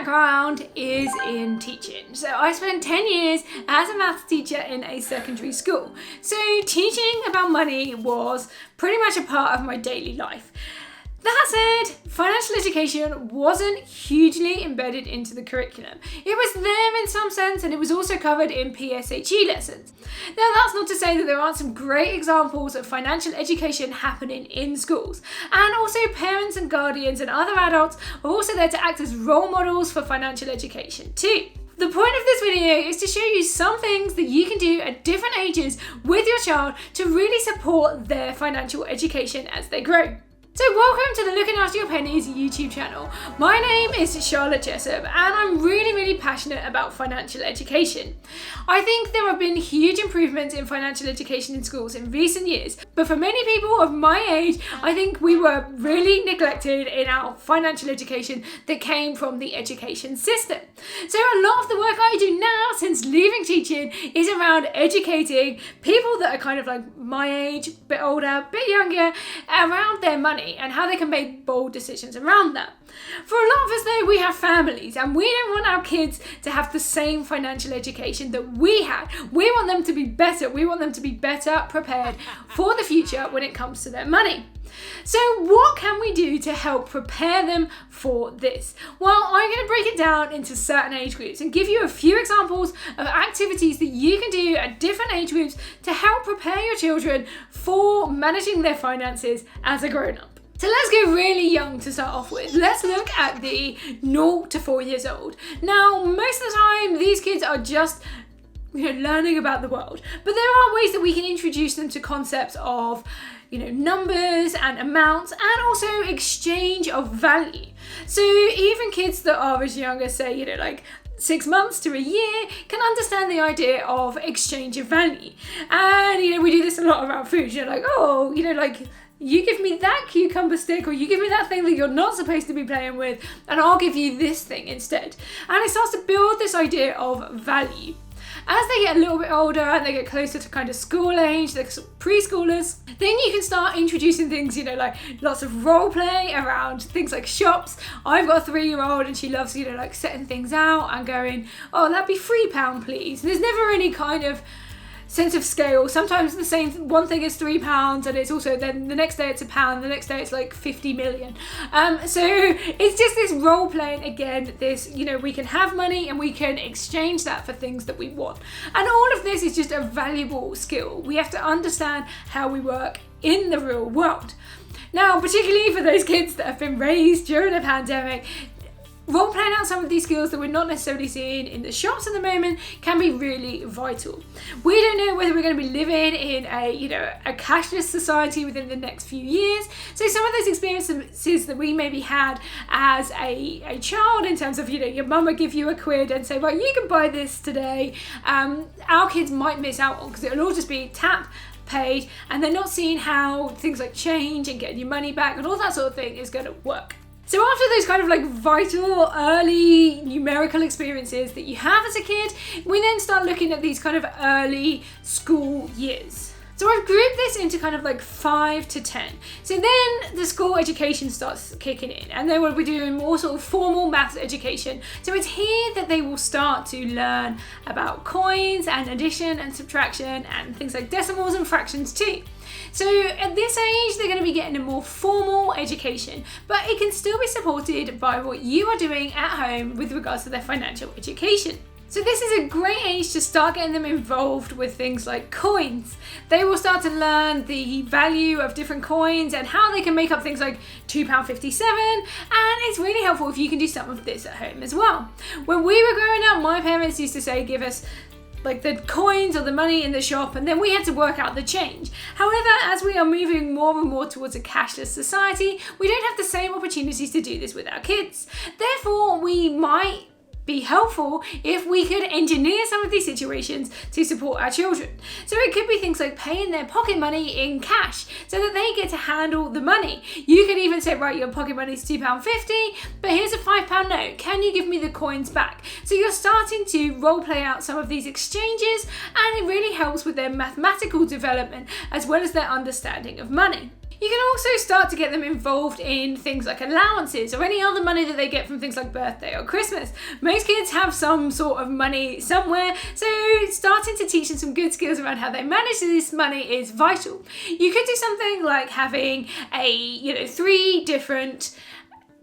background is in teaching. So I spent 10 years as a maths teacher in a secondary school. So teaching about money was pretty much a part of my daily life. That said, financial education wasn't hugely embedded into the curriculum. It was there in some sense, and it was also covered in PSHE lessons. Now, that's not to say that there aren't some great examples of financial education happening in schools. And also parents and guardians and other adults are also there to act as role models for financial education too. The point of this video is to show you some things that you can do at different ages with your child to really support their financial education as they grow. So welcome to the Looking After Your Pennies YouTube channel. My name is Charlotte Jessup and I'm really passionate about financial education. I think there have been huge improvements in financial education in schools in recent years, but for many people of my age, I think we were really neglected in our financial education that came from the education system. So a lot of the work I do now since leaving teaching is around educating people that are kind of like my age, a bit older, a bit younger, around their money and how they can make bold decisions around that. For a lot of us though, we have families and we don't want our kids to have the same financial education that we had. We want them to be better. We want them to be better prepared for the future when it comes to their money. So what can we do to help prepare them for this? Well, I'm going to break it down into certain age groups and give you a few examples of activities that you can do at different age groups to help prepare your children for managing their finances as a grown-up. So let's go really young to start off with. Let's look at the 0 to 4 years old. Now, most of the time, these kids are just learning about the world. But there are ways that we can introduce them to concepts of numbers and amounts and also exchange of value. So even kids that are as young as say, like 6 months to a year can understand the idea of exchange of value. And, we do this a lot around food. You give me that cucumber stick or you give me that thing that you're not supposed to be playing with and I'll give you this thing instead. And it starts to build this idea of value. As they get a little bit older and they get closer to kind of school age, they're preschoolers, then you can start introducing things, like lots of role play around things like shops. I've got a 3-year-old and she loves, like setting things out and going, oh, that'd be £3 please. There's never any kind of sense of scale. Sometimes the same one thing is £3 and it's also then the next day it's £1, the next day it's like 50 million. So it's just this role playing again, this, we can have money and we can exchange that for things that we want. And all of this is just a valuable skill. We have to understand how we work in the real world. Now, particularly for those kids that have been raised during a pandemic, role playing out some of these skills that we're not necessarily seeing in the shops at the moment can be really vital. We don't know whether we're going to be living in a cashless society within the next few years. So some of those experiences that we maybe had as a child in terms of, your mum would give you a quid and say, well, you can buy this today. Our kids might miss out on because it'll all just be tap, paid, and they're not seeing how things like change and getting your money back and all that sort of thing is going to work. So after those kind of vital early numerical experiences that you have as a kid, we then start looking at these kind of early school years. So I've grouped this into kind of 5 to 10. So then the school education starts kicking in and then we'll be doing more sort of formal maths education. So it's here that they will start to learn about coins and addition and subtraction and things like decimals and fractions too. So at this age, they're going to be getting a more formal education, but it can still be supported by what you are doing at home with regards to their financial education. So this is a great age to start getting them involved with things like coins. They will start to learn the value of different coins and how they can make up things like £2.57, and it's really helpful if you can do some of this at home as well. When we were growing up, my parents used to say, give us the coins or the money in the shop, and then we had to work out the change. However, as we are moving more and more towards a cashless society, we don't have the same opportunities to do this with our kids. Therefore, we might be helpful if we could engineer some of these situations to support our children. So it could be things like paying their pocket money in cash so that they get to handle the money. You could even say, right, your pocket money is £2.50, but here's a £5 note. Can you give me the coins back? So you're starting to role play out some of these exchanges, and it really helps with their mathematical development as well as their understanding of money. You can also start to get them involved in things like allowances or any other money that they get from things like birthday or Christmas. Most kids have some sort of money somewhere, so starting to teach them some good skills around how they manage this money is vital. You could do something like having 3 different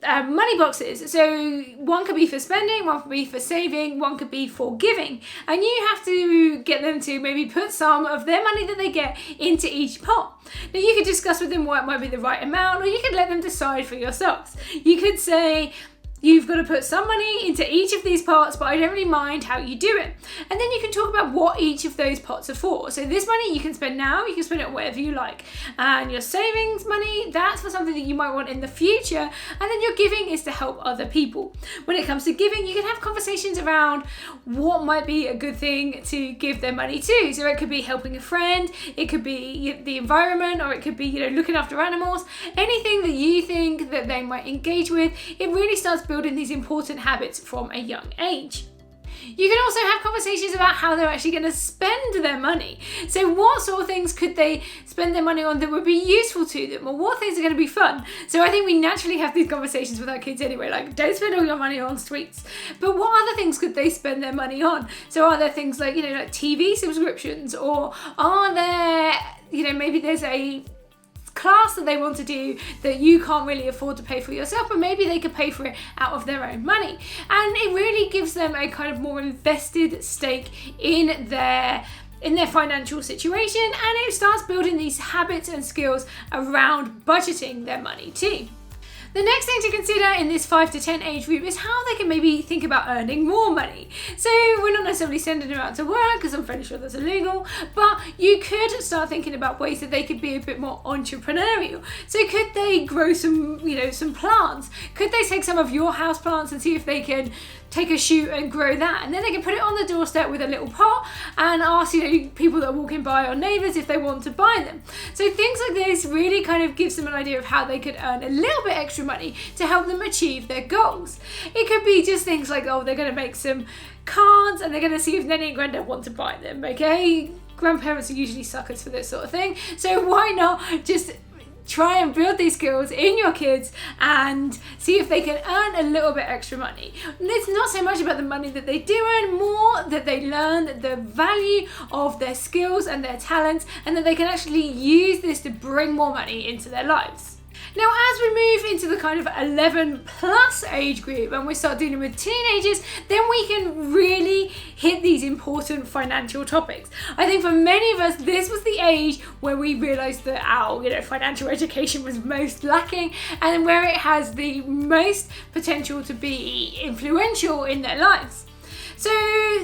money boxes. So one could be for spending, one could be for saving, one could be for giving. And you have to get them to maybe put some of their money that they get into each pot. Now you could discuss with them what might be the right amount, or you could let them decide for yourselves. You could say, you've got to put some money into each of these pots, but I don't really mind how you do it. And then you can talk about what each of those pots are for. So this money you can spend now, you can spend it wherever you like. And your savings money, that's for something that you might want in the future. And then your giving is to help other people. When it comes to giving, you can have conversations around what might be a good thing to give their money to. So it could be helping a friend, it could be the environment, or it could be looking after animals. Anything that you think that they might engage with, it really starts building these important habits from a young age. You can also have conversations about how they're actually going to spend their money. So what sort of things could they spend their money on that would be useful to them, or what things are going to be fun? So I think we naturally have these conversations with our kids anyway, like don't spend all your money on sweets. But what other things could they spend their money on? So are there things like, like TV subscriptions, or are there, maybe there's a class that they want to do that you can't really afford to pay for yourself, but maybe they could pay for it out of their own money. And it really gives them a kind of more invested stake in their financial situation, and it starts building these habits and skills around budgeting their money too. The next thing to consider in this 5 to 10 age group is how they can maybe think about earning more money. So we're not necessarily sending them out to work, because I'm fairly sure that's illegal, but you could start thinking about ways that they could be a bit more entrepreneurial. So could they grow some plants? Could they take some of your house plants and see if they can take a shoot and grow that, and then they can put it on the doorstep with a little pot and ask people that are walking by or neighbours if they want to buy them. So things like this really kind of gives them an idea of how they could earn a little bit extra money to help them achieve their goals. It could be just things like, they're going to make some cards and they're going to see if Nanny and Granddad want to buy them, okay? Grandparents are usually suckers for this sort of thing, so why not just try and build these skills in your kids and see if they can earn a little bit extra money. And it's not so much about the money that they do earn, more that they learn the value of their skills and their talents, and that they can actually use this to bring more money into their lives. Now, as we move into the kind of 11 plus age group and we start dealing with teenagers, then we can really hit these important financial topics. I think for many of us, this was the age where we realized that our financial education was most lacking, and where it has the most potential to be influential in their lives. So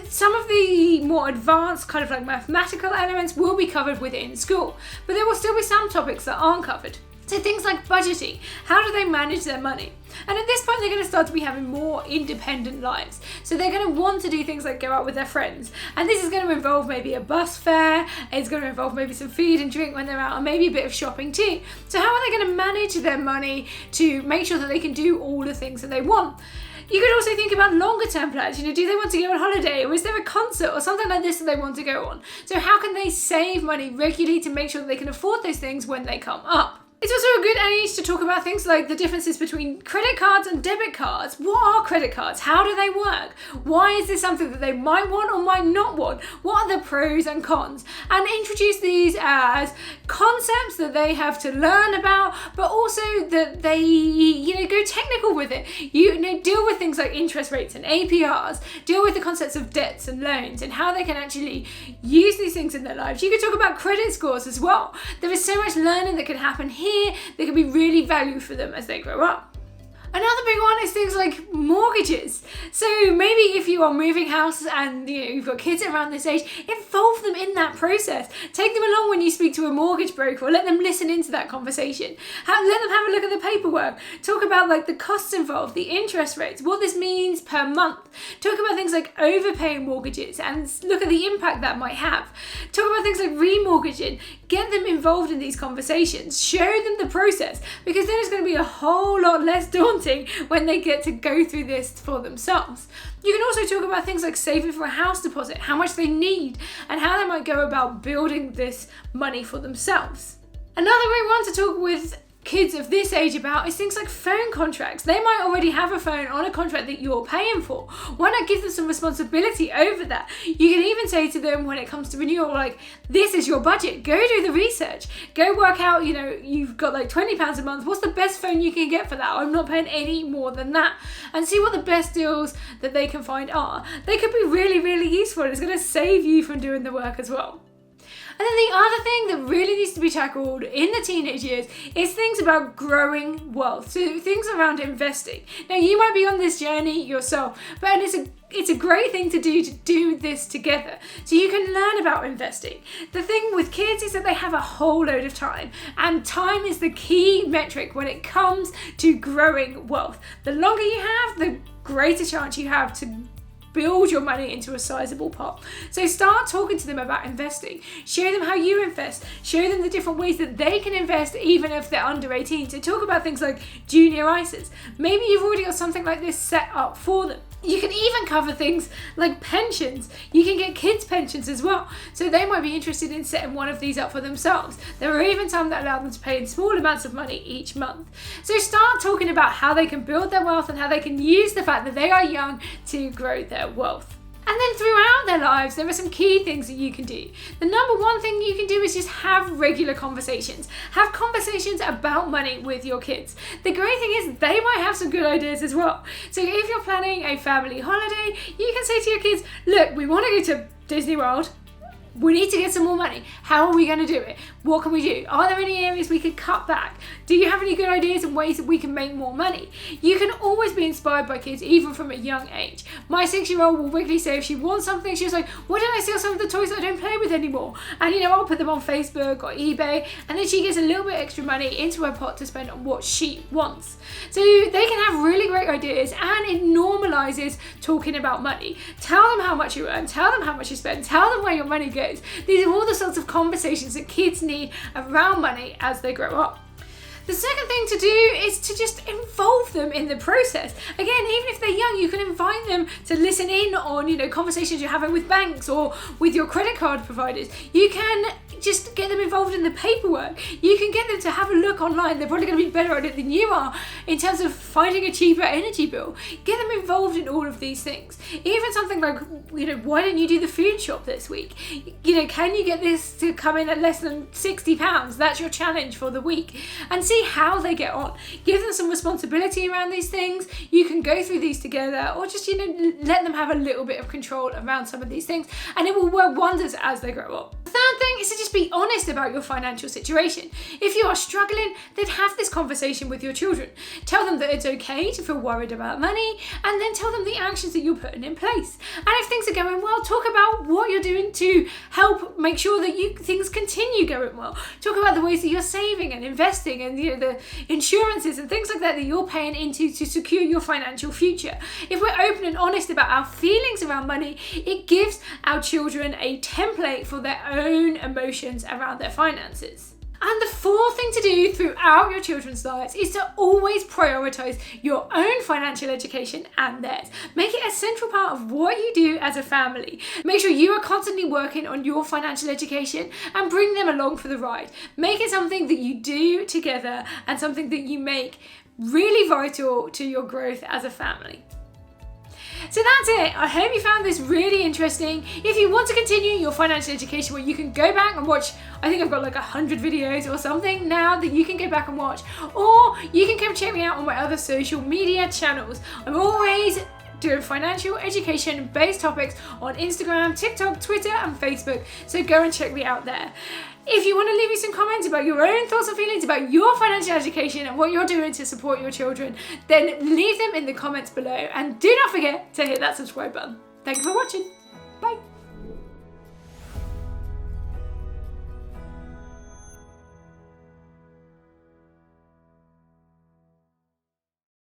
some of the more advanced kind of like mathematical elements will be covered within school, but there will still be some topics that aren't covered. So things like budgeting, how do they manage their money? And at this point, they're going to start to be having more independent lives. So they're going to want to do things like go out with their friends. And this is going to involve maybe a bus fare, it's going to involve maybe some food and drink when they're out, and maybe a bit of shopping too. So how are they going to manage their money to make sure that they can do all the things that they want? You could also think about longer term plans. Do they want to go on holiday, or is there a concert or something like this that they want to go on? So how can they save money regularly to make sure that they can afford those things when they come up? It's also a good age to talk about things like the differences between credit cards and debit cards. What are credit cards? How do they work? Why is this something that they might want or might not want? What are the pros and cons? And introduce these as concepts that they have to learn about, but also that they, go technical with it. Deal with things like interest rates and APRs, deal with the concepts of debts and loans and how they can actually use these things in their lives. You could talk about credit scores as well. There is so much learning that can happen here that can be really valuable for them as they grow up. Another big one is things like mortgages. So maybe if you are moving house and you've got kids around this age, involve them in that process. Take them along when you speak to a mortgage broker, or let them listen into that conversation. Let them have a look at the paperwork. Talk about the costs involved, the interest rates, what this means per month. Talk about things like overpaying mortgages and look at the impact that might have. Talk about things like remortgaging. Get them involved in these conversations. Show them the process, because then it's going to be a whole lot less daunting when they get to go through this for themselves. You can also talk about things like saving for a house deposit, how much they need, and how they might go about building this money for themselves. Another great one to talk with kids of this age about is things like phone contracts. They might already have a phone on a contract that you're paying for. Why not give them some responsibility over that? You can even say to them when it comes to renewal, like, this is your budget. Go do the research. Go work out, you've got like £20 a month. What's the best phone you can get for that? I'm not paying any more than that. And see what the best deals that they can find are. They could be really, really useful. It's going to save you from doing the work as well. And then the other thing that really needs to be tackled in the teenage years is things about growing wealth. So things around investing. Now, you might be on this journey yourself, but it's a great thing to do this together. So you can learn about investing. The thing with kids is that they have a whole load of time, and time is the key metric when it comes to growing wealth. The longer you have, the greater chance you have to build your money into a sizable pot. So start talking to them about investing. Show them how you invest. Show them the different ways that they can invest even if they're under 18. So talk about things like junior ISAs. Maybe you've already got something like this set up for them. You can even cover things like pensions. You can get kids' pensions as well. So they might be interested in setting one of these up for themselves. There are even some that allow them to pay in small amounts of money each month. So start talking about how they can build their wealth and how they can use the fact that they are young to grow their wealth. And then throughout their lives, there are some key things that you can do. The number one thing you can do is just have regular conversations. Have conversations about money with your kids. The great thing is they might have some good ideas as well. So if you're planning a family holiday, you can say to your kids, look, we want to go to Disney World. We need to get some more money. How are we going to do it? What can we do? Are there any areas we could cut back? Do you have any good ideas and ways that we can make more money? You can always be inspired by kids, even from a young age. My 6-year-old will regularly say if she wants something, she's like, why don't I steal some of the toys that I don't play with anymore? And I'll put them on Facebook or eBay, and then she gets a little bit extra money into her pot to spend on what she wants. So they can have really great ideas, and it normalizes talking about money. Tell them how much you earn, tell them how much you spend, tell them where your money goes. These are all the sorts of conversations that kids need around money as they grow up. The second thing to do is to just involve them in the process. Again, even if they're young, you can invite them to listen in on, conversations you're having with banks or with your credit card providers. You can just get them involved in the paperwork. You can get them to have a look online. They're probably going to be better at it than you are in terms of finding a cheaper energy bill. Get them involved in all of these things. Even something like, why don't you do the food shop this week? Can you get this to come in at less than £60? That's your challenge for the week. And see how they get on. Give them some responsibility around these things. You can go through these together, or just let them have a little bit of control around some of these things, and it will work wonders as they grow up. The third thing is to just be honest about your financial situation. If you are struggling, then have this conversation with your children. Tell them that it's okay to feel worried about money, and then tell them the actions that you're putting in place. And if things are going well, talk about what you're doing to help make sure that things continue going well. Talk about the ways that you're saving and investing, and the insurances and things like that you're paying into to secure your financial future. If we're open and honest about our feelings around money, it gives our children a template for their own emotions around their finances. And the fourth thing to do throughout your children's lives is to always prioritize your own financial education and theirs. Make it a central part of what you do as a family. Make sure you are constantly working on your financial education and bring them along for the ride. Make it something that you do together and something that you make really vital to your growth as a family. So that's it. I hope you found this really interesting. If you want to continue your financial education, where you can go back and watch, I think I've got like 100 videos or something now that you can go back and watch, or you can come check me out on my other social media channels. I'm always doing financial education based topics on Instagram, TikTok, Twitter and Facebook, so go and check me out there. If you want to leave me some comments about your own thoughts and feelings about your financial education and what you're doing to support your children, then leave them in the comments below, and do not forget to hit that subscribe button. Thank you for watching. Bye.